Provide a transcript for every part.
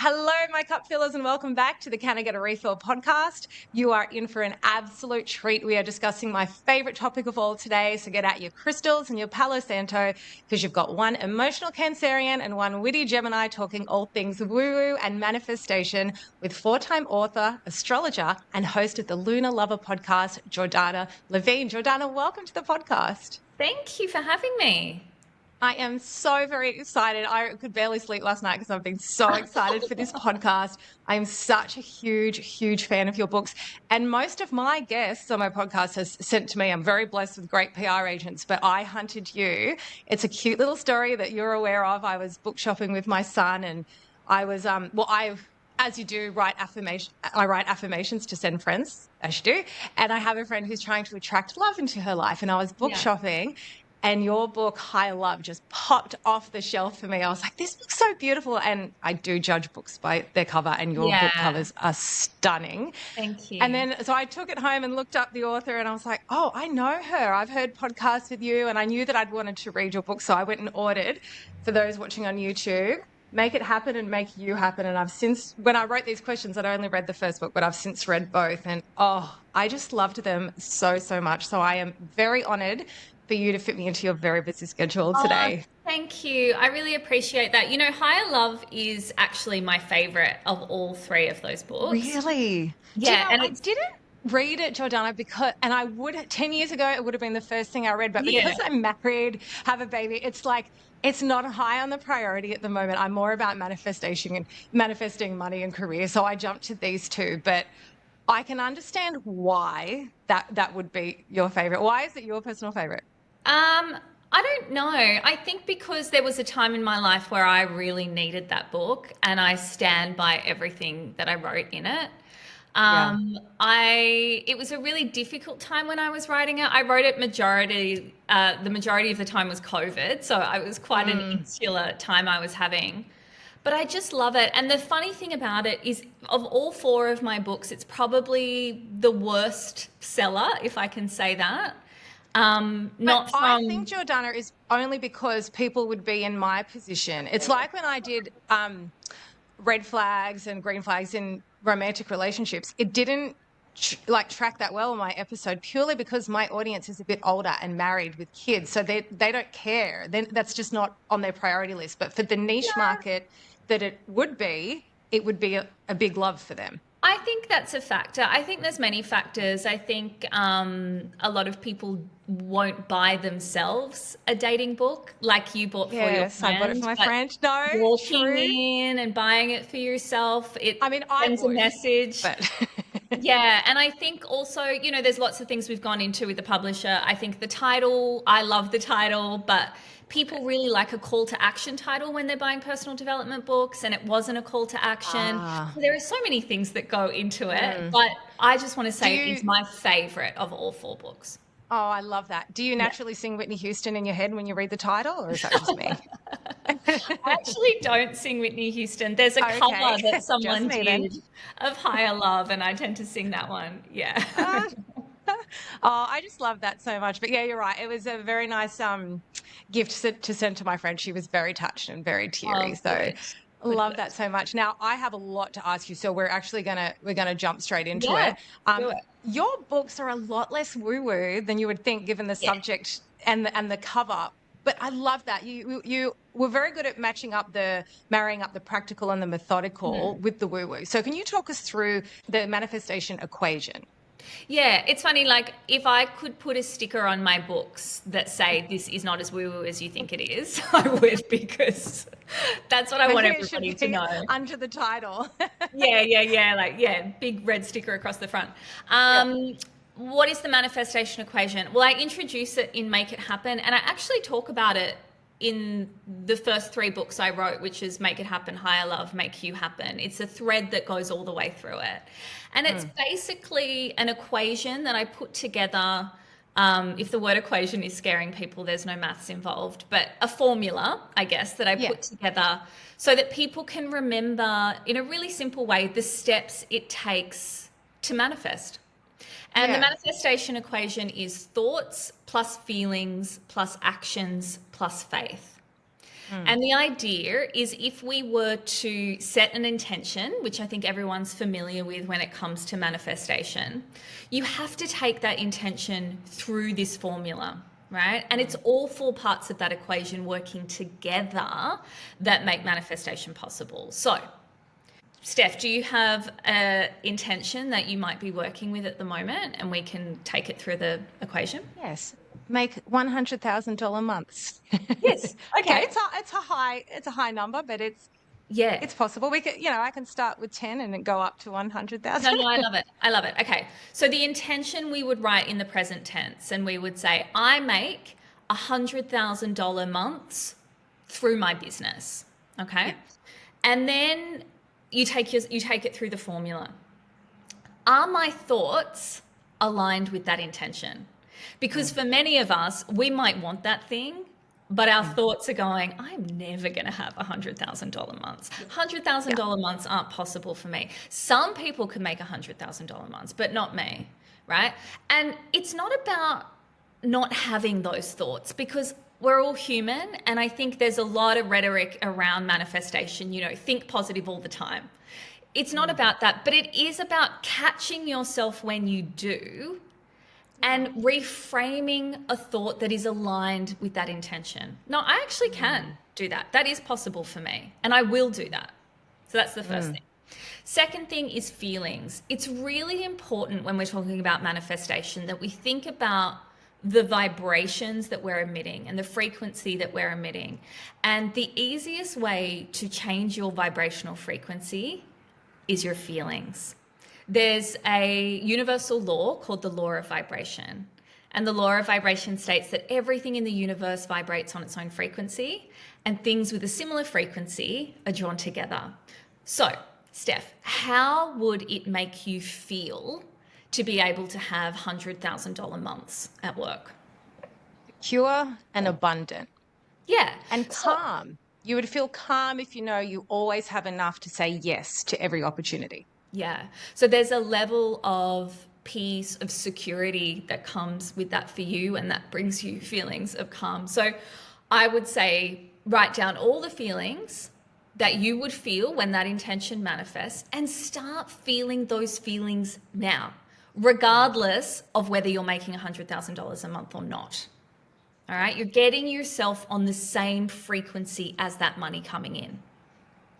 Hello, my cup fillers, and welcome back to the Can I Get a Refill podcast. You are in for an absolute treat. We are discussing my favorite topic of all today. So get out your crystals and your Palo Santo, because you've got one emotional Cancerian and one witty Gemini talking all things woo-woo and manifestation with four-time author, astrologer, and host of the Lunar Lover Podcast, Jordanna Levin. Jordanna, welcome to the podcast. Thank you for having me. I am so very excited. I could barely sleep last night because I've been so excited for this podcast. I am such a huge, huge fan of your books. And most of my guests on my podcast has sent to me. I'm very blessed with great PR agents, but I hunted you. It's a cute little story that you're aware of. I was book shopping with my son, and I was, as you do, I write affirmations to send friends, as you do. And I have a friend who's trying to attract love into her life. And I was book shopping, and your book, Higher Love, just popped off the shelf for me. I was like, this looks so beautiful. And I do judge books by their cover, and your book covers are stunning. Thank you. And then, so I took it home and looked up the author, and I was like, oh, I know her. I've heard podcasts with you, and I knew that I'd wanted to read your book. So I went and ordered, for those watching on YouTube, Make It Happen and Make You Happen. And I've since, when I wrote these questions, I'd only read the first book, but I've since read both. And I just loved them so, so much. So I am very honored for you to fit me into your very busy schedule today. Thank you. I really appreciate that. You know, Higher Love is actually my favorite of all three of those books. Really? Yeah. And I didn't read it, Jordanna, because, and I would, 10 years ago, it would have been the first thing I read, but because I'm married, have a baby, it's like, it's not high on the priority at the moment. I'm more about manifesting money and career. So I jumped to these two, but I can understand why that would be your favorite. Why is it your personal favorite? I don't know. I think because there was a time in my life where I really needed that book, and I stand by everything that I wrote in it. It was a really difficult time when I was writing it. I wrote it the majority of the time was COVID. So it was quite an insular time I was having, but I just love it. And the funny thing about it is, of all four of my books, it's probably the worst seller, if I can say that. I think, Jordanna, is only because people would be in my position. It's like when I did red flags and green flags in romantic relationships, it didn't track that well in my episode, purely because my audience is a bit older and married with kids, so they don't care. Then that's just not on their priority list. But for the niche market that it would be a big love for them. I think that's a factor. I think there's many factors. I think a lot of people won't buy themselves a dating book like you bought for your friend. I bought it for my friend. No, walking in and buying it for yourself, sends a message. But yeah, and I think also, you know, there's lots of things we've gone into with the publisher. I think the title, I love the title, but people really like a call to action title when they're buying personal development books, and it wasn't a call to action. So there are so many things that go into it, but I just want to say it's my favorite of all four books. Oh, I love that. Do you naturally sing Whitney Houston in your head when you read the title, or is that just me? I actually don't sing Whitney Houston. There's a cover that someone did of Higher Love, and I tend to sing that one. Yeah. I just love that so much. But yeah, you're right. It was a very nice gift to send to my friend. She was very touched and very teary. Love that so much. Now, I have a lot to ask you, so we're actually gonna jump straight into it. Do it. Your books are a lot less woo-woo than you would think, given the subject and the cover. But I love that you were very good at marrying up the practical and the methodical with the woo-woo. So can you talk us through the manifestation equation? Yeah, it's funny, like if I could put a sticker on my books that say this is not as woo-woo as you think it is, I would, because that's what I want everybody to know. Under the title. Big red sticker across the front. What is the manifestation equation? Well, I introduce it in Make It Happen, and I actually talk about it in the first three books I wrote, which is Make It Happen, Higher Love, Make You Happen. It's a thread that goes all the way through it. And it's basically an equation that I put together. If the word equation is scaring people, there's no maths involved, but a formula, I guess, that I put together so that people can remember in a really simple way the steps it takes to manifest. And the manifestation equation is thoughts plus feelings plus actions plus faith. And the idea is if we were to set an intention, which I think everyone's familiar with when it comes to manifestation, you have to take that intention through this formula, right? And it's all four parts of that equation working together that make manifestation possible. So, Steph, do you have an intention that you might be working with at the moment, and we can take it through the equation? Yes. Make $100,000 months. Yes. Okay. It's a high number, but it's possible. We could, I can start with 10 and then go up to 100,000. No, I love it. I love it. Okay. So the intention we would write in the present tense, and we would say, I make $100,000 months through my business. Okay. Yeah. And then you take it through the formula. Are my thoughts aligned with that intention? Because for many of us, we might want that thing, but our thoughts are going, I'm never going to have $100,000 months. $100,000 months aren't possible for me. Some people can make $100,000 months, but not me, right? And it's not about not having those thoughts, because we're all human, and I think there's a lot of rhetoric around manifestation, think positive all the time. It's not about that, but it is about catching yourself when you do and reframing a thought that is aligned with that intention. No, I actually can do that. That is possible for me, and I will do that. So that's the first thing. Second thing is feelings. It's really important when we're talking about manifestation that we think about the vibrations that we're emitting and the frequency that we're emitting. And the easiest way to change your vibrational frequency is your feelings. There's a universal law called the law of vibration. And the law of vibration states that everything in the universe vibrates on its own frequency, and things with a similar frequency are drawn together. So, Steph, how would it make you feel to be able to have $100,000 months at work? Secure and abundant. Yeah. And calm. You would feel calm if you know you always have enough to say yes to every opportunity. Yeah. So there's a level of peace, of security that comes with that for you, and that brings you feelings of calm. So I would say write down all the feelings that you would feel when that intention manifests, and start feeling those feelings now, regardless of whether you're making $100,000 a month or not. All right. You're getting yourself on the same frequency as that money coming in.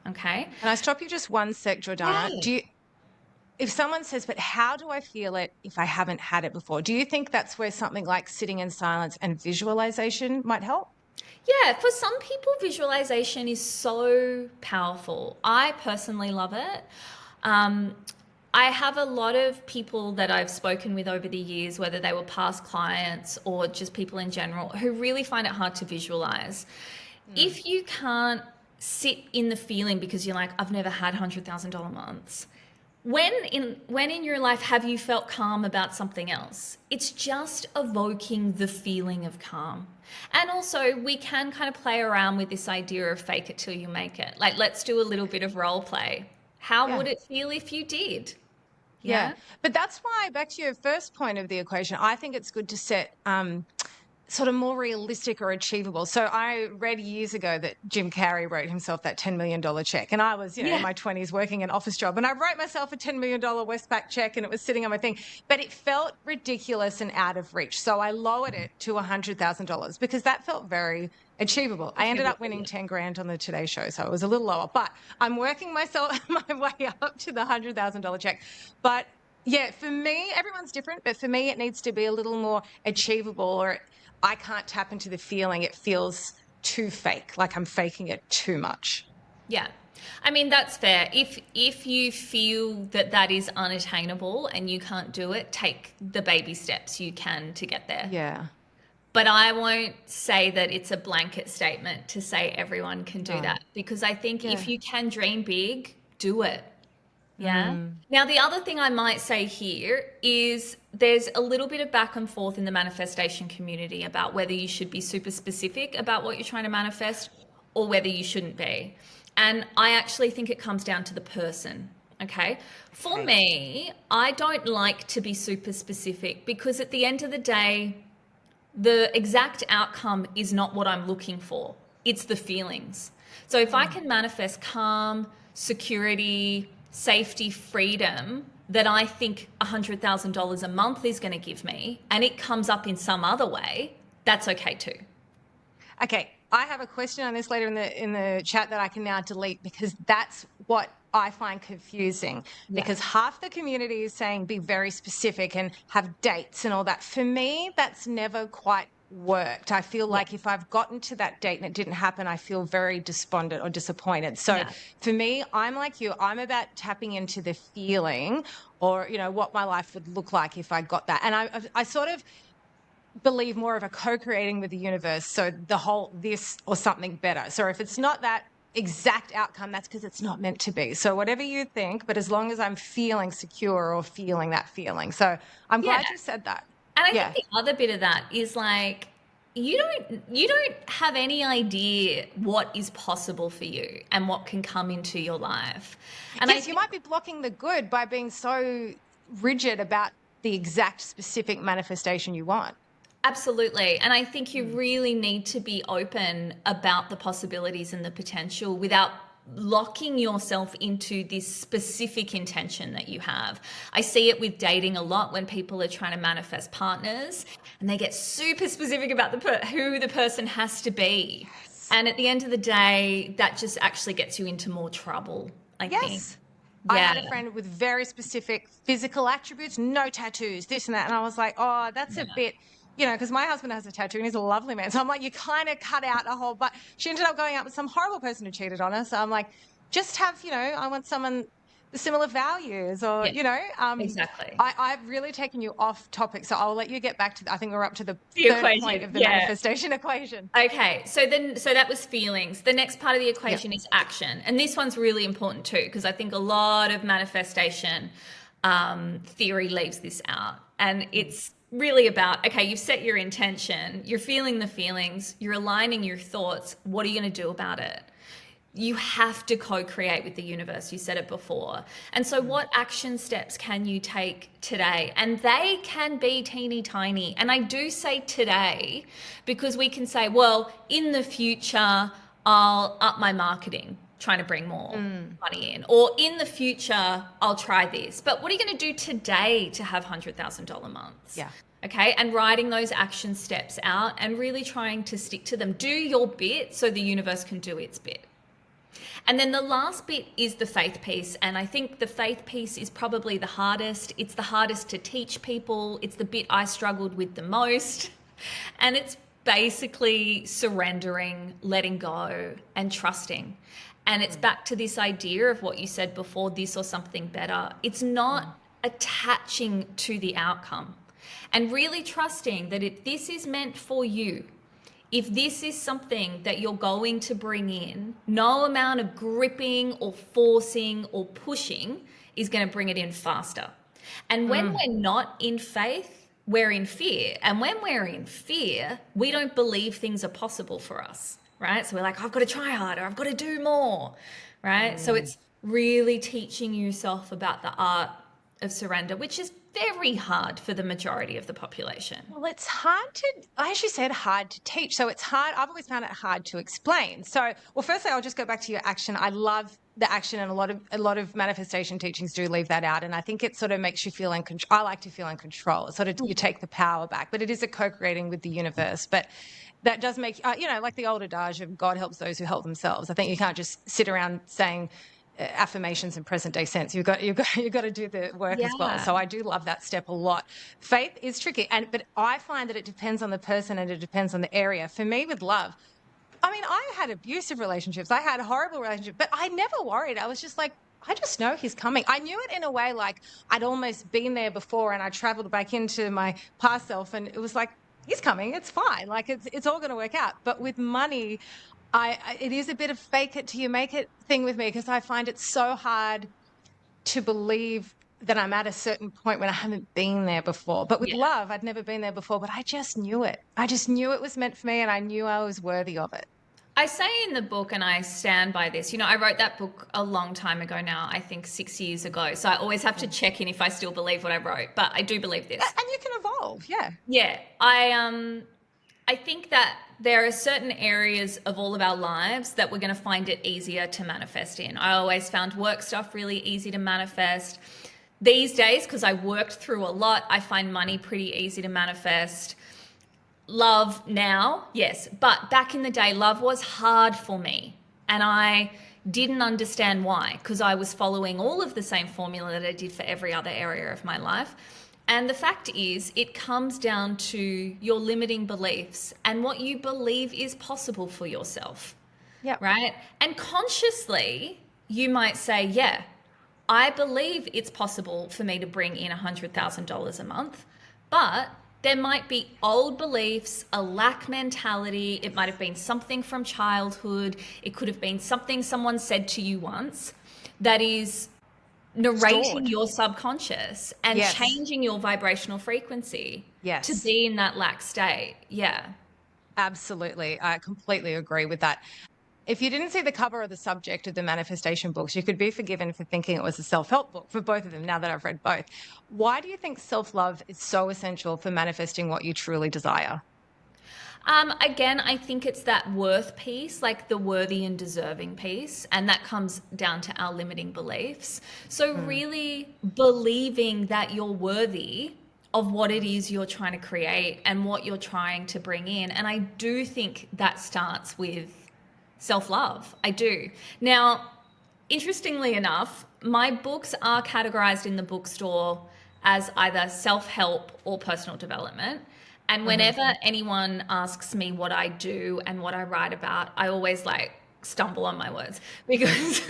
Okay. Can I stop you just one sec, Jordanna? Yeah. If someone says, but how do I feel it if I haven't had it before? Do you think that's where something like sitting in silence and visualization might help? Yeah, for some people, visualization is so powerful. I personally love it. I have a lot of people that I've spoken with over the years, whether they were past clients or just people in general, who really find it hard to visualize. If you can't sit in the feeling because you're like, I've never had $100,000 months, when in your life have you felt calm about something else? It's just evoking the feeling of calm. And also, we can kind of play around with this idea of fake it till you make it. Like, let's do a little bit of role play. How would it feel if you did? Yeah. But that's why, back to your first point of the equation, I think it's good to set sort of more realistic or achievable. So I read years ago that Jim Carrey wrote himself that $10 million check. And I was, in my 20s working an office job, and I wrote myself a $10 million Westpac check, and it was sitting on my thing. But it felt ridiculous and out of reach. So I lowered it to $100,000 because that felt very achievable. I ended up winning 10 grand on the Today Show, so it was a little lower. But I'm working my way up to the $100,000 check. But yeah, for me, everyone's different. But for me, it needs to be a little more achievable, or I can't tap into the feeling. It feels too fake, like I'm faking it too much. Yeah. I mean, that's fair. If you feel that is unattainable and you can't do it, take the baby steps you can to get there. Yeah. But I won't say that it's a blanket statement to say everyone can do that, because I think if you can dream big, do it. Yeah. Now, the other thing I might say here is there's a little bit of back and forth in the manifestation community about whether you should be super specific about what you're trying to manifest or whether you shouldn't be. And I actually think it comes down to the person. Okay. For me, I don't like to be super specific, because at the end of the day, the exact outcome is not what I'm looking for. it's the feelings. So if I can manifest calm, security, safety, freedom that I think $100,000 a month is going to give me, and it comes up in some other way, that's okay too. Okay, I have a question on this later in the chat that I can now delete, because that's what I find confusing. Yeah. Because half the community is saying be very specific and have dates and all that. For me, that's never quite worked. I feel like if I've gotten to that date and it didn't happen, I feel very despondent or disappointed. So for me, I'm like you. I'm about tapping into the feeling, or, you know, what my life would look like if I got that. And I sort of believe more of a co-creating with the universe. So the whole this or something better. So if it's not that exact outcome, that's because it's not meant to be. So whatever you think, but as long as I'm feeling secure or feeling that feeling. So I'm glad you said that. And I think the other bit of that is like, you don't have any idea what is possible for you and what can come into your life. And yes, you might be blocking the good by being so rigid about the exact specific manifestation you want. Absolutely. And I think you really need to be open about the possibilities and the potential without locking yourself into this specific intention that you have. I see it with dating a lot when people are trying to manifest partners and they get super specific about who the person has to be. Yes. And at the end of the day, that just actually gets you into more trouble, I think. I had a friend with very specific physical attributes, no tattoos, this and that. And I was like, oh, that's a bit... You know, because my husband has a tattoo and he's a lovely man. So I'm like, you kind of cut out a whole, but she ended up going out with some horrible person who cheated on her. So I'm like, just have, you know, I want someone with similar values or, you know. Exactly. I've really taken you off topic. So I'll let you get back to, I think we're up to the third equation. Point of the manifestation equation. Okay. So that was feelings. The next part of the equation is action. And this one's really important too, because I think a lot of manifestation theory leaves this out. And it's really about, okay, you've set your intention, you're feeling the feelings, you're aligning your thoughts. What are you going to do about it? You have to co-create with the universe. You said it before. And so what action steps can you take today? And they can be teeny tiny. And I do say today because we can say, well, in the future, I'll up my marketing, trying to bring more money in, or in the future I'll try this. But what are you going to do today to have $100,000 months? Okay, and writing those action steps out and really trying to stick to them. Do your bit so the universe can do its bit. And then the last bit is the faith piece, and I think the faith piece is probably the hardest. It's the hardest to teach people. It's the bit I struggled with the most, and it's basically surrendering, letting go, and trusting. And it's back to this idea of what you said before, this or something better. It's not attaching to the outcome and really trusting that if this is meant for you, if this is something that you're going to bring in, no amount of gripping or forcing or pushing is going to bring it in faster. And when we're not in faith, we're in fear. And when we're in fear, we don't believe things are possible for us. Right? So we're like, I've got to try harder. I've got to do more. Right? So it's really teaching yourself about the art of surrender, which is very hard for the majority of the population. Well, it's hard to, I actually said hard to teach. So it's hard. I've always found it hard to explain. So, well, firstly, I'll just go back to your action. I love the action, and a lot of manifestation teachings do leave that out. And I think it sort of makes you feel in control. I like to feel in control. It's sort of, you take the power back, but it is a co-creating with the universe. But that does make, you know, like the old adage of God helps those who help themselves. I think you can't just sit around saying affirmations in present day sense. You've got to do the work as well. So I do love that step a lot. Faith is tricky, but I find that it depends on the person and it depends on the area. For me, with love, I mean, I had abusive relationships. I had horrible relationships, but I never worried. I was just like, I just know he's coming. I knew it in a way like I'd almost been there before, and I traveled back into my past self, and it was like, he's coming. It's fine. Like it's all going to work out. But with money, it is a bit of fake it till you make it thing with me, because I find it so hard to believe that I'm at a certain point when I haven't been there before. But with love, I'd never been there before, but I just knew it. I just knew it was meant for me, and I knew I was worthy of it. I say in the book, and I stand by this, you know, I wrote that book a long time ago now, I think 6 years ago. So I always have to check in if I still believe what I wrote, but I do believe this. And you can evolve, Yeah. I I think that there are certain areas of all of our lives that we're going to find it easier to manifest in. I always found work stuff really easy to manifest. These days, because I worked through a lot, I find money pretty easy to manifest. Love now, yes. But back in the day, love was hard for me. And I didn't understand why, because I was following all of the same formula that I did for every other area of my life. And the fact is, it comes down to your limiting beliefs and what you believe is possible for yourself. Yeah. Right? And consciously, you might say, yeah, I believe it's possible for me to bring in $100,000 a month, but there might be old beliefs, a lack mentality. It might have been something from childhood. It could have been something someone said to you once that is narrating your subconscious and changing your vibrational frequency to be in that lack state. Yeah. Absolutely. I completely agree with that. If you didn't see the cover or the subject of the manifestation books, you could be forgiven for thinking it was a self-help book for both of them, now that I've read both. Why do you think self-love is so essential for manifesting what you truly desire? Again, I think it's that worth piece, like the worthy and deserving piece, and that comes down to our limiting beliefs. So really believing that you're worthy of what it is you're trying to create and what you're trying to bring in. And I do think that starts with self-love. I do. Now, interestingly enough, my books are categorized in the bookstore as either self-help or personal development. And whenever anyone asks me what I do and what I write about, I always stumble on my words, because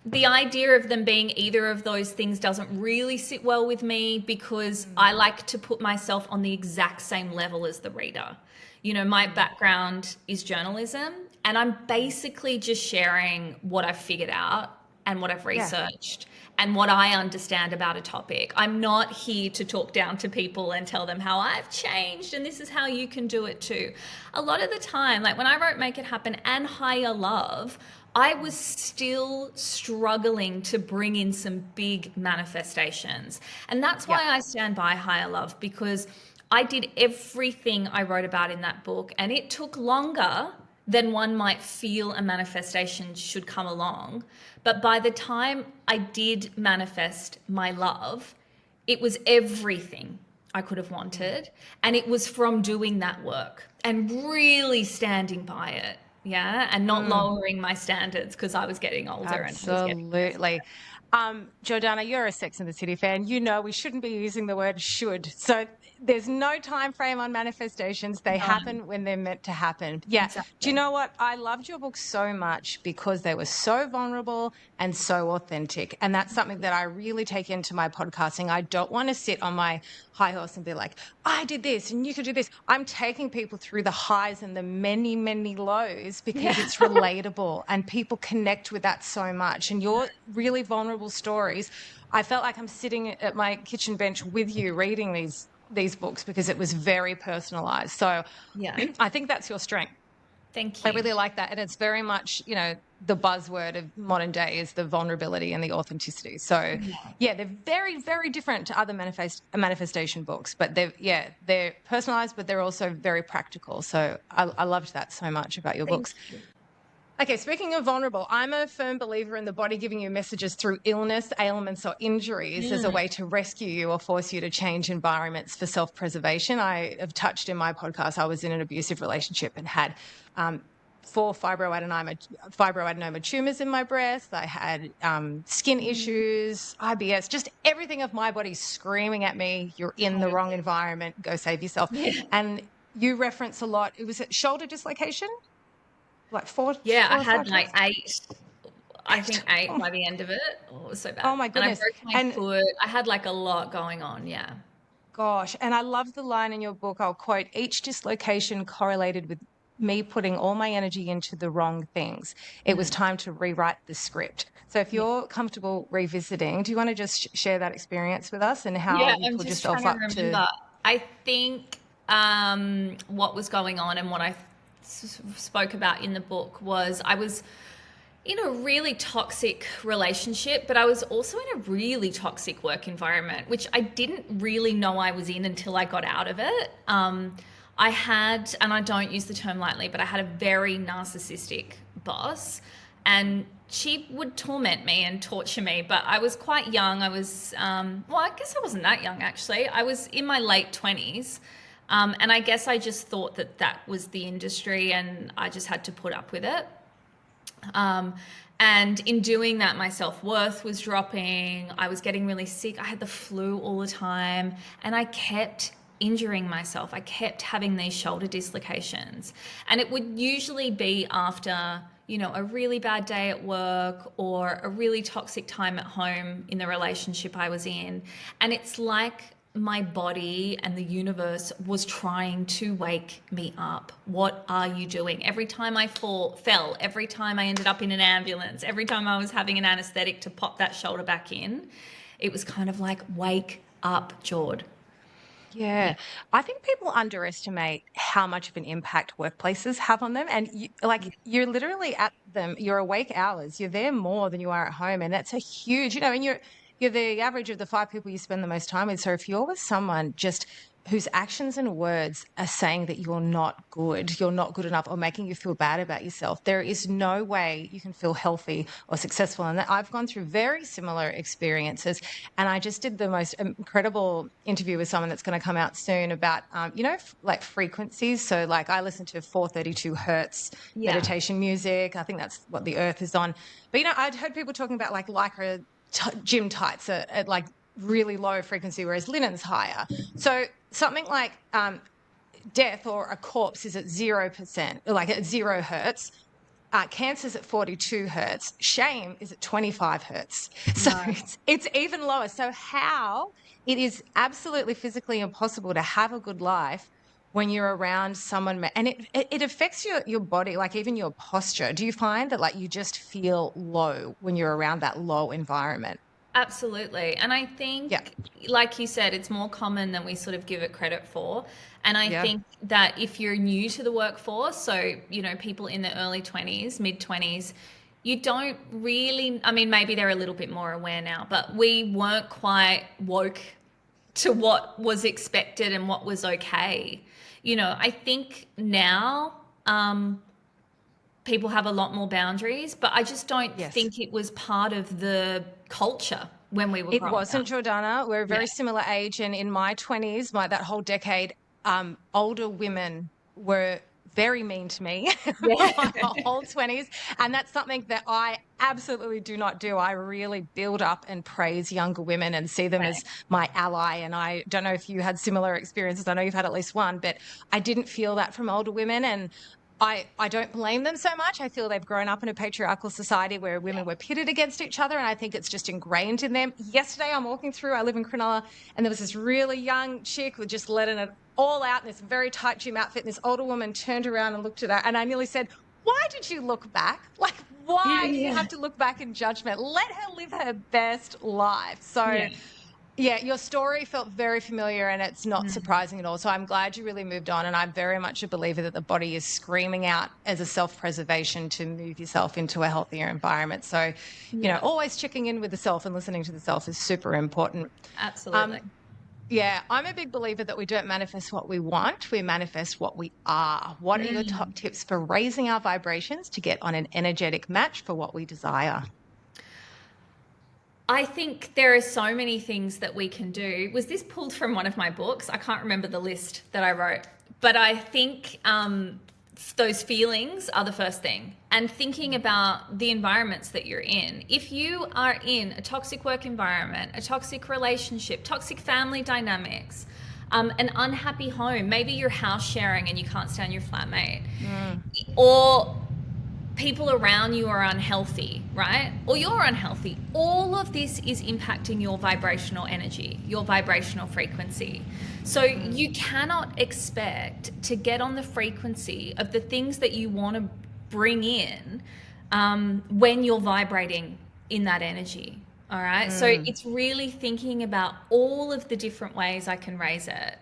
the idea of them being either of those things doesn't really sit well with me, because I like to put myself on the exact same level as the reader. You know, my background is journalism, and I'm basically just sharing what I've figured out and what I've researched and what I understand about a topic. I'm not here to talk down to people and tell them how I've changed and this is how you can do it too. A lot of the time, like when I wrote Make It Happen and Higher Love, I was still struggling to bring in some big manifestations. And that's why I stand by Higher Love, because I did everything I wrote about in that book, and it took longer than one might feel a manifestation should come along. But by the time I did manifest my love, it was everything I could have wanted. And it was from doing that work and really standing by it. Yeah. And not lowering my standards because I was getting older. Absolutely. Jordanna, you're a Sex and the City fan. You know we shouldn't be using the word should. So there's no time frame on manifestations. They happen when they're meant to happen. Yeah. Exactly. Do you know what? I loved your book so much because they were so vulnerable and so authentic. And that's something that I really take into my podcasting. I don't want to sit on my high horse and be like, I did this and you could do this. I'm taking people through the highs and the many, many lows because it's relatable and people connect with that so much. And your really vulnerable stories, I felt like I'm sitting at my kitchen bench with you reading these books because it was very personalized. So I think that's your strength. Thank you. I really like that. And it's very much, you know, the buzzword of modern day is the vulnerability and the authenticity. So they're very, very different to other manifestation books, but they're personalized, but they're also very practical. So I loved that so much about your books. Okay, speaking of vulnerable, I'm a firm believer in the body giving you messages through illness, ailments, or injuries as a way to rescue you or force you to change environments for self-preservation. I have touched in my podcast, I was in an abusive relationship and had 4 fibroadenoma tumors in my breast. I had skin issues, IBS, just everything of my body screaming at me, you're in the wrong environment, go save yourself. And you reference a lot, it was a shoulder dislocation? Like 4? Yeah, I had like 8. I think 8 by the end of it. Oh, it was so bad. Oh my goodness. And I broke my foot. I had like a lot going on. Yeah. Gosh. And I love the line in your book. I'll quote, each dislocation correlated with me putting all my energy into the wrong things. It was time to rewrite the script. So if you're comfortable revisiting, do you want to just share that experience with us and how you pulled yourself up to? I think what was going on and what I spoke about in the book was I was in a really toxic relationship, but I was also in a really toxic work environment, which I didn't really know I was in until I got out of it. I had, and I don't use the term lightly, but I had a very narcissistic boss, and she would torment me and torture me. But I was quite young. I was, well, I guess I wasn't that young actually. I was in my late 20s. And I guess I just thought that that was the industry and I just had to put up with it. And in doing that, my self-worth was dropping. I was getting really sick. I had the flu all the time, and I kept injuring myself. I kept having these shoulder dislocations, and it would usually be after, you know, a really bad day at work or a really toxic time at home in the relationship I was in. And it's like my body and the universe was trying to wake me up. What are you doing? Every time I fell, every time I ended up in an ambulance, every time I was having an anesthetic to pop that shoulder back in, it was kind of like, wake up, Jord. Yeah. I think people underestimate how much of an impact workplaces have on them. And you're literally at them, your awake hours, you're there more than you are at home. And that's a huge, and you're the average of the 5 people you spend the most time with. So if you're with someone just whose actions and words are saying that you're not good enough, or making you feel bad about yourself, there is no way you can feel healthy or successful. And I've gone through very similar experiences. And I just did the most incredible interview with someone that's going to come out soon about, like frequencies. So like I listen to 432 hertz meditation music. I think that's what the earth is on. But, I'd heard people talking about like lycra gym tights at like really low frequency, whereas linen's higher. So something like death or a corpse is at 0%, like at 0 hertz. Cancer's at 42 hertz. Shame is at 25 hertz. So it's even lower. So how it is absolutely physically impossible to have a good life when you're around someone, and it affects your body, like even your posture. Do you find that like you just feel low when you're around that low environment? Absolutely. And I think, like you said, it's more common than we sort of give it credit for. And I think that if you're new to the workforce, so, people in the early 20s, mid 20s, you don't really, I mean, maybe they're a little bit more aware now, but we weren't quite woke to what was expected and what was okay. I think now people have a lot more boundaries, but I just don't think it was part of the culture when we were growing up. It wasn't, Jordanna. We're a very similar age, and in my 20s, that whole decade, older women were very mean to me my whole 20s, and that's something that I absolutely do not do. I really build up and praise younger women and see them as my ally, and I don't know if you had similar experiences. I know you've had at least one, but I didn't feel that from older women, and I don't blame them so much. I feel they've grown up in a patriarchal society where women were pitted against each other, and I think it's just ingrained in them. Yesterday I'm walking through, I live in Cronulla, and there was this really young chick with just letting it all out in this very tight gym outfit, and this older woman turned around and looked at her, and I nearly said, why did you look back? Like, why do you have to look back in judgment? Let her live her best life. So your story felt very familiar, and it's not surprising at all. So I'm glad you really moved on, and I'm very much a believer that the body is screaming out as a self-preservation to move yourself into a healthier environment. So, always checking in with the self and listening to the self is super important. Absolutely. I'm a big believer that we don't manifest what we want, we manifest what we are. What are your top tips for raising our vibrations to get on an energetic match for what we desire? I think there are so many things that we can do. Was this pulled from one of my books? I can't remember the list that I wrote, but I think those feelings are the first thing. And thinking about the environments that you're in. If you are in a toxic work environment, a toxic relationship, toxic family dynamics, an unhappy home, maybe you're house sharing and you can't stand your flatmate, or people around you are unhealthy, right? Or you're unhealthy. All of this is impacting your vibrational energy, your vibrational frequency. So you cannot expect to get on the frequency of the things that you want to bring in when you're vibrating in that energy. All right. So it's really thinking about all of the different ways I can raise it.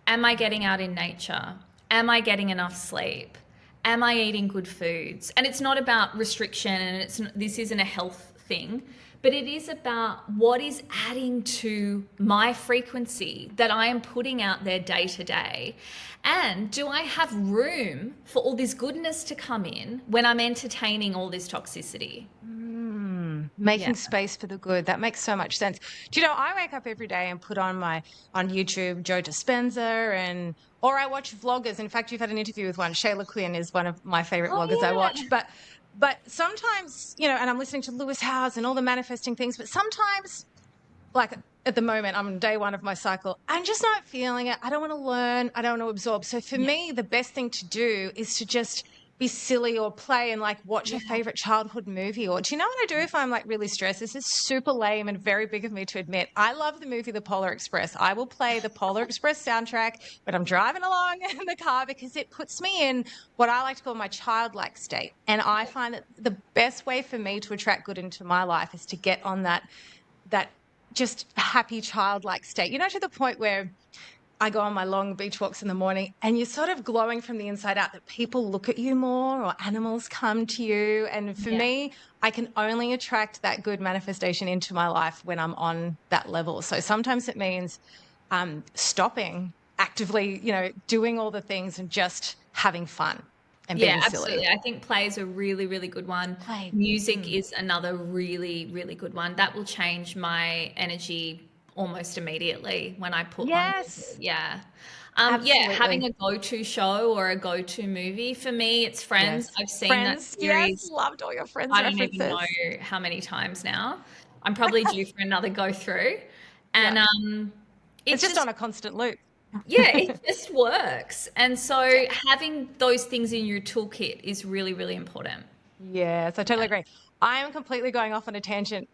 Am I getting out in nature? Am I getting enough sleep? Am I eating good foods? And it's not about restriction, and this isn't a health thing, but it is about what is adding to my frequency that I am putting out there day to day. And do I have room for all this goodness to come in when I'm entertaining all this toxicity? Making space for the good. That makes so much sense. Do you know, I wake up every day and put on YouTube Joe Dispenza, or I watch vloggers. In fact, you've had an interview with one. Shayla Quinn is one of my favorite vloggers I watch. But sometimes, you know, and I'm listening to Lewis Howes and all the manifesting things, but sometimes, like at the moment, I'm on day 1 of my cycle, I'm just not feeling it. I don't want to learn. I don't want to absorb. So for me, the best thing to do is to just be silly or play and like watch a favorite childhood movie. Or do you know what I do if I'm like really stressed? This is super lame and very big of me to admit. I love the movie The Polar Express. I will play the Polar Express soundtrack when I'm driving along in the car because it puts me in what I like to call my childlike state. And I find that the best way for me to attract good into my life is to get on that just happy childlike state, you know, to the point where I go on my long beach walks in the morning and you're sort of glowing from the inside out, that people look at you more or animals come to you. And for me, I can only attract that good manifestation into my life when I'm on that level. So sometimes it means stopping actively, you know, doing all the things and just having fun and being absolutely. silly. I think play is a really, really good one. Music is another really, really good one. That will change my energy almost immediately when I put on. Having a go-to show or a go-to movie for me, it's Friends. I've seen that series. Loved all your Friends I references. don't even know how many times now. I'm probably due for another go through, and it's just on a constant loop. It just works. And so having those things in your toolkit is really, really important. Yes, I totally agree. I am completely going off on a tangent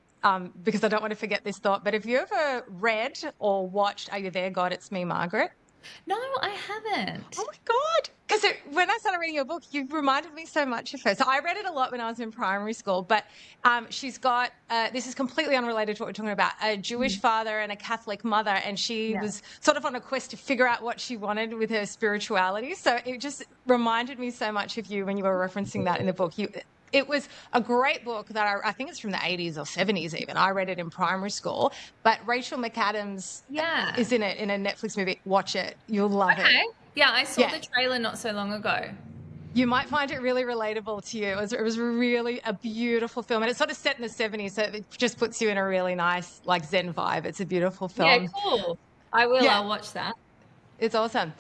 because I don't want to forget this thought. But have you ever read or watched Are You There, God? It's Me, Margaret? No, I haven't. Oh my God. Because when I started reading your book, you reminded me so much of her. So I read it a lot when I was in primary school, but she's got, this is completely unrelated to what we're talking about, a Jewish father and a Catholic mother. And she was sort of on a quest to figure out what she wanted with her spirituality. So it just reminded me so much of you when you were referencing that in the book. It was a great book that I think it's from the 80s or 70s even. I read it in primary school. But Rachel McAdams is in it in a Netflix movie. Watch it. You'll love it. Yeah, I saw the trailer not so long ago. You might find it really relatable to you. It was really a beautiful film. And it's sort of set in the 70s, so it just puts you in a really nice, like, Zen vibe. It's a beautiful film. Yeah, cool. I will. I'll watch that. It's awesome.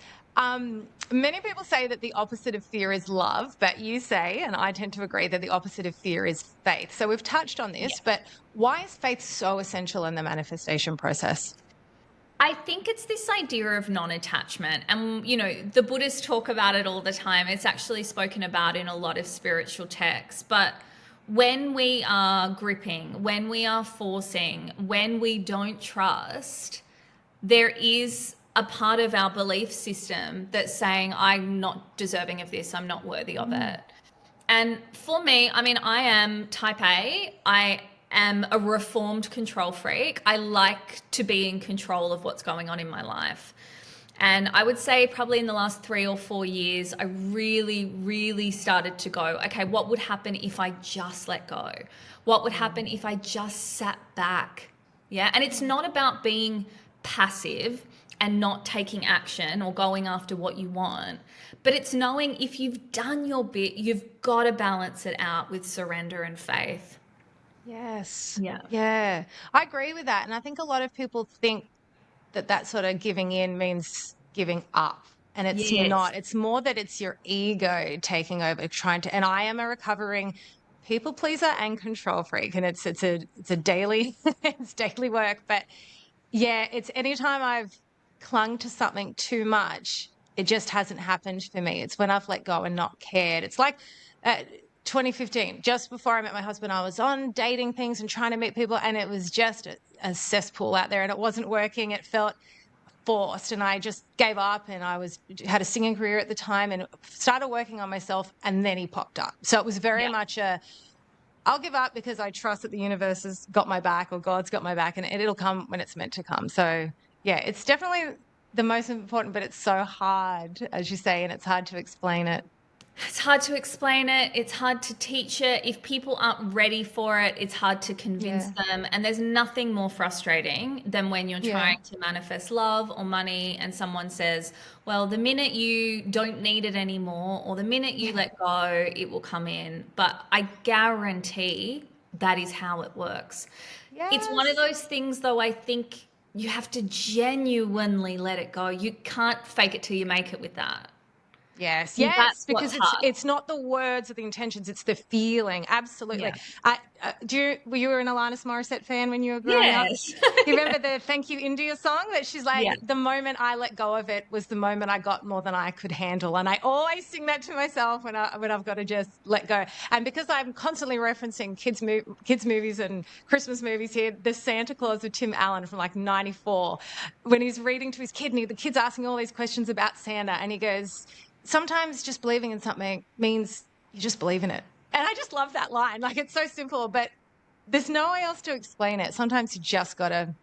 Many people say that the opposite of fear is love, but you say, and I tend to agree, that the opposite of fear is faith. So we've touched on this, but why is faith so essential in the manifestation process? I think it's this idea of non-attachment. And, you know, the Buddhists talk about it all the time. It's actually spoken about in a lot of spiritual texts. But when we are gripping, when we are forcing, when we don't trust, there is a part of our belief system that's saying, I'm not deserving of this, I'm not worthy of it. And for me, I mean, I am type A. I am a reformed control freak. I like to be in control of what's going on in my life. And I would say probably in the last 3 or 4 years, I really, really started to go, okay, what would happen if I just let go? What would happen if I just sat back? Yeah. And it's not about being passive and not taking action or going after what you want, but it's knowing if you've done your bit, you've got to balance it out with surrender and faith. Yes. Yeah. I agree with that. And I think a lot of people think that sort of giving in means giving up. And it's not. It's more that it's your ego taking over, and I am a recovering people pleaser and control freak. And it's a daily, it's daily work. But yeah, it's anytime I've clung to something too much, it just hasn't happened for me. It's when I've let go and not cared. It's like 2015, just before I met my husband, I was on dating things and trying to meet people, and it was just a cesspool out there, and it wasn't working. It felt forced, and I just gave up, and had a singing career at the time and started working on myself, and then he popped up. So it was very much I'll give up because I trust that the universe has got my back, or God's got my back, and it'll come when it's meant to come. So yeah, it's definitely the most important, but it's so hard, as you say, and it's hard to explain it. It's hard to explain it. It's hard to teach it. If people aren't ready for it, it's hard to convince them. And there's nothing more frustrating than when you're trying to manifest love or money and someone says, well, the minute you don't need it anymore or the minute you let go, it will come in. But I guarantee that is how it works. It's one of those things, though, I think you have to genuinely let it go. You can't fake it till you make it with that. Yes, That's because it's not the words or the intentions, it's the feeling. Absolutely. Yeah. Were you an Alanis Morissette fan when you were growing up? You remember the Thank You India song that she's like, the moment I let go of it was the moment I got more than I could handle. And I always sing that to myself when I've got to just let go. And because I'm constantly referencing kids movies and Christmas movies here, the Santa Claus with Tim Allen from like 94, when he's reading to his kid and the kid's asking all these questions about Santa and he goes, sometimes just believing in something means you just believe in it. And I just love that line. Like, it's so simple, but there's no way else to explain it. Sometimes you just got to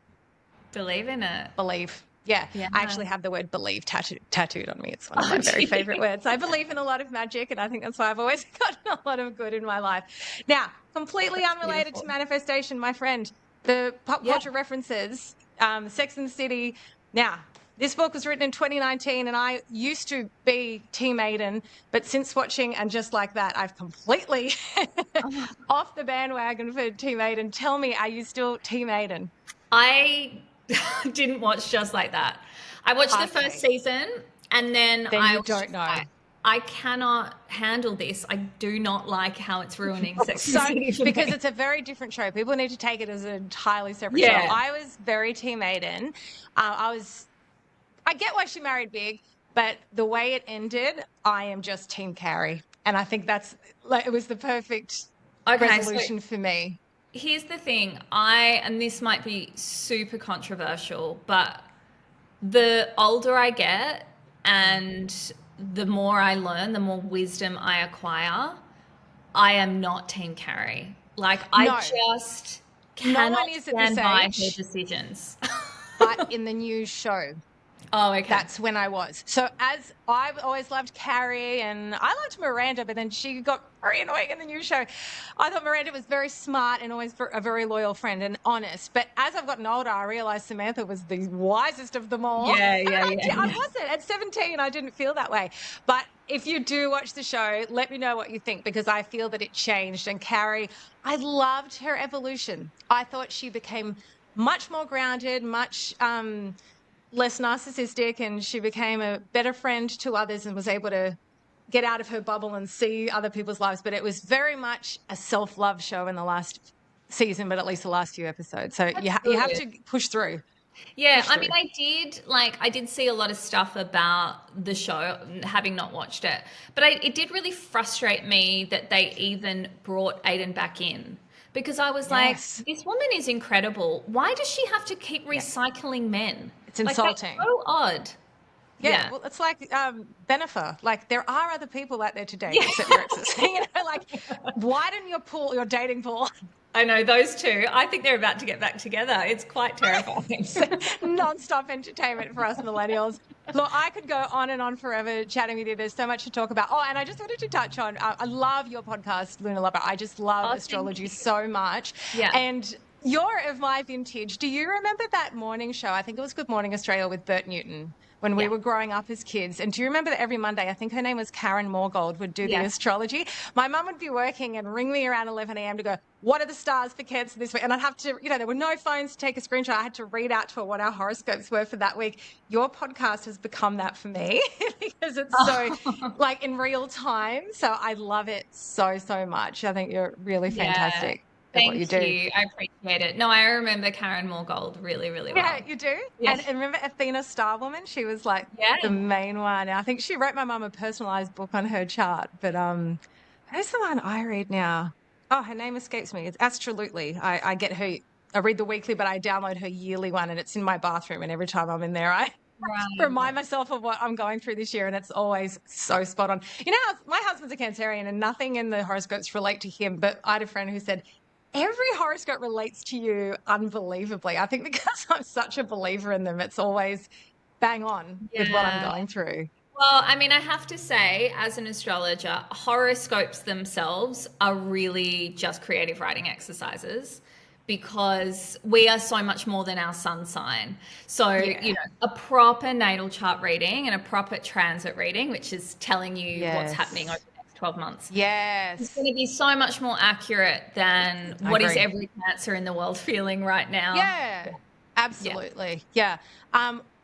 believe in it. Believe. Yeah. I actually have the word believe tattooed on me. It's one of my very favorite words. I believe in a lot of magic, and I think that's why I've always gotten a lot of good in my life. Now, completely unrelated to manifestation, my friend, the pop culture references, Sex and the City. Now, this book was written in 2019, and I used to be Team Aiden, but since watching And Just Like That, I've completely off the bandwagon for Team Aiden. Tell me, are you still Team Aiden? I didn't watch Just Like That. I watched the first season, and then I don't know. I cannot handle this. I do not like how it's ruining Sex and the City for because me. it's a very different show. People need to take it as an entirely separate show. I was very Team Aiden. I get why she married Big, but the way it ended, I am just Team Carrie. And I think it was the perfect resolution for me. Here's the thing. And this might be super controversial, but the older I get and the more I learn, the more wisdom I acquire, I am not Team Carrie. Like, I just cannot stand by her decisions. But in the new show. Oh, okay. That's when I was. So as I've always loved Carrie and I loved Miranda, but then she got very annoying in the new show. I thought Miranda was very smart and always a very loyal friend and honest. But as I've gotten older, I realized Samantha was the wisest of them all. Yeah. I wasn't. At 17, I didn't feel that way. But if you do watch the show, let me know what you think, because I feel that it changed. And Carrie, I loved her evolution. I thought she became much more grounded, much less narcissistic, and she became a better friend to others and was able to get out of her bubble and see other people's lives. But it was very much a self-love show in the last season, but at least the last few episodes. So you have to push through. Yeah, I mean, I did see a lot of stuff about the show, having not watched it, but it did really frustrate me that they even brought Aiden back in. Because I was like, this woman is incredible. Why does she have to keep recycling men? It's insulting. That's so odd. Yeah, well, it's like Bennifer. Like, there are other people out there to date except your exes. Like, widen your dating pool. I know, those two. I think they're about to get back together. It's quite terrifying. Non-stop entertainment for us millennials. Look, I could go on and on forever chatting with you. There's so much to talk about. Oh, and I just wanted to touch on, I love your podcast, Lunar Lover. I just love astrology so much. Yeah. And you're of my vintage. Do you remember that morning show? I think it was Good Morning Australia with Bruno-Newton when we were growing up as kids. And do you remember that every Monday, I think her name was Karen Morgold, would do the astrology? My mum would be working and ring me around 11 a.m. to go, what are the stars for Cancer this week? And I'd have to, there were no phones to take a screenshot. I had to read out to her what our horoscopes were for that week. Your podcast has become that for me because it's so like in real time. So I love it so, so much. I think you're really fantastic. Thank you. I appreciate it. No, I remember Karen Morgold really, really well. Yeah, you do? Yes. And remember Athena Starwoman? She was like the main one. I think she wrote my mum a personalised book on her chart. But who's the one I read now? Oh, her name escapes me. It's Astrologer. I get her, I read the weekly, but I download her yearly one and it's in my bathroom. And every time I'm in there, I remind myself of what I'm going through this year, and it's always so spot on. My husband's a Cancerian and nothing in the horoscopes relate to him, but I had a friend who said, every horoscope relates to you unbelievably. I think because I'm such a believer in them, it's always bang on with what I'm going through. Well, I mean, I have to say, as an astrologer, horoscopes themselves are really just creative writing exercises because we are so much more than our sun sign. So, Yeah. a proper natal chart reading and a proper transit reading, which is telling you what's happening over Yes. the next 12 months, is Yes. going to be so much more accurate than I what is agree. every Cancer in the world feeling right now. Yeah, Yeah. absolutely. Yeah.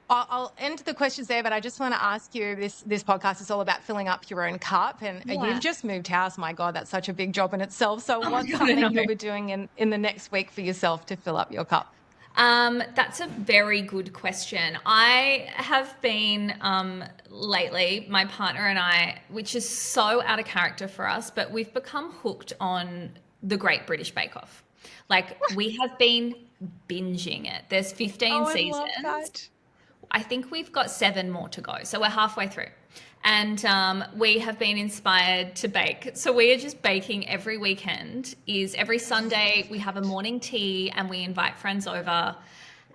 I'll end the questions there, but I just want to ask you this podcast is all about filling up your own cup. And you've Yeah. just moved house. My God, that's such a big job in itself. So Oh my what's God, I something know. you'll be doing in the next week for yourself to fill up your cup? That's a very good question. I have been lately, my partner and I, which is so out of character for us, but we've become hooked on the Great British Bake Off. Like we have been binging it. There's 15 Oh, I love seasons. that. I think we've got 7 more to go. So we're halfway through. And we have been inspired to bake. So we are just baking every weekend. Is every Sunday we have a morning tea and we invite friends over. Oh,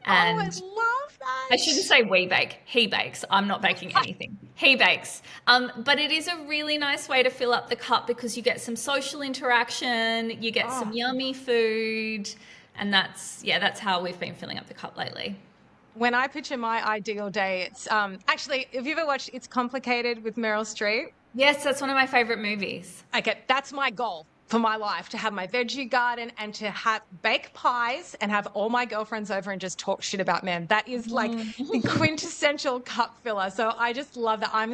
I And love I shouldn't that. say we bake. He bakes. I'm not baking anything. He bakes. But it is a really nice way to fill up the cup because you get some social interaction, you get some Oh, yummy food, and that's how we've been filling up the cup lately. when I picture my ideal day, it's actually, have you ever watched It's Complicated with Meryl Streep? Yes, that's one of my favorite movies. Okay, that's my goal for my life, to have my veggie garden and to have bake pies and have all my girlfriends over and just talk shit about men. That is like the quintessential cup filler. So I just love that. I'm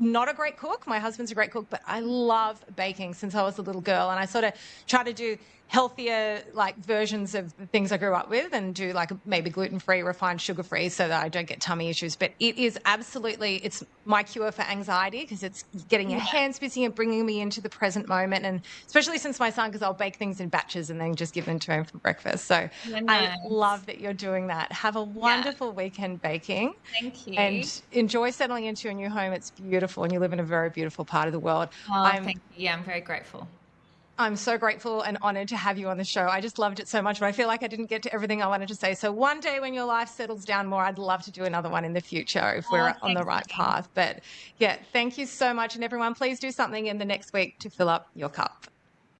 not a great cook. My husband's a great cook, but I love baking since I was a little girl. And I sort of try to do healthier like versions of the things I grew up with and do like maybe gluten-free, refined sugar-free so that I don't get tummy issues. But it is absolutely, it's my cure for anxiety because it's getting your hands busy and bringing me into the present moment. And especially since my son, because I'll bake things in batches and then just give them to him for breakfast. So Yeah, I nice. love that you're doing that. Have a Yeah, wonderful weekend baking thank you. and enjoy settling into your new home. It's beautiful and you live in a very beautiful part of the world. Oh, I'm thank you. Yeah, I'm very grateful. I'm so grateful and honored to have you on the show. I just loved it so much, but I feel like I didn't get to everything I wanted to say. So one day when your life settles down more, I'd love to do another one in the future if Oh, we're on the thanks, right honey. path. But yeah, thank you so much. And everyone, please do something in the next week to fill up your cup.